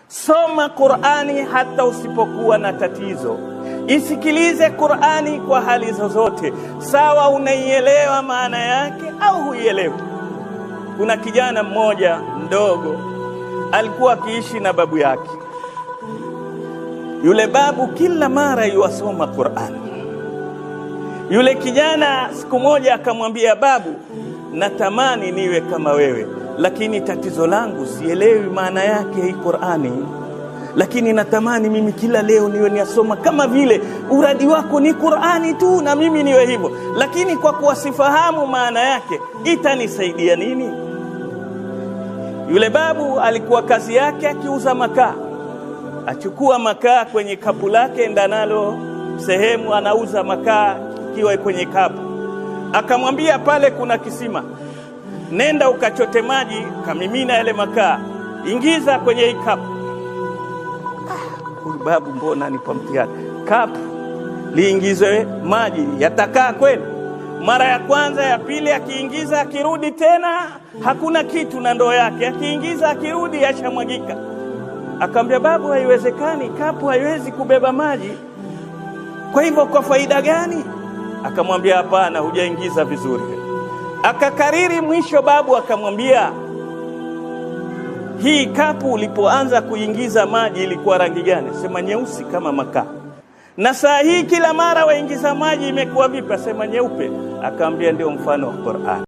Soma Qur'ani hata usipokuwa na tatizo. Isikilize Qur'ani kwa hali zozote, sawa unaielewa maana yake au huielewi. Kuna kijana mmoja mdogo alikuwa akiishi na babu yake. Yule babu kila mara yuasoma Qur'ani. Yule kijana siku moja akamwambia babu, natamani niwe kama wewe, lakini tatizo langu sielewi maana yake hii Qur'ani, lakini natamani mimi kila leo niwe niasoma kama vile uradi wako ni Qur'ani tu, na mimi niwe hivyo, lakini kwa kuwa sifahamu maana yake itanisaidia nini? Yule babu alikuwa kazi yake akiuza makaa. Achukua makaa kwenye kapu lake, ndanalo sehemu anauza makaa kiwa kwenye kapu. Akamwambia pale kuna kisima, nenda ukachote maji, kamimina yale makaa, ingiza kwenye hii kapu. Huyu babu mbona nipo mtihani? Kapu liingizwe maji, yatakaa kweli? Mara ya kwanza, ya pili, akiingiza akirudi tena hakuna kitu na ndoo yake, akiingiza akirudi yashamwagika. Akamwambia babu, haiwezekani, kapu haiwezi kubeba maji, kwa hivyo kwa faida gani? Akamwambia hapana, hujaingiza vizuri. Akakariri, mwisho babu akamwambia, hii kapu ulipoanza kuingiza maji ilikuwa rangi gani? Sema nyeusi kama makaa. Na saa hii kila mara waingiza maji imekuwa vipi? Sema nyeupe. Akamwambia ndio mfano wa Qur'an.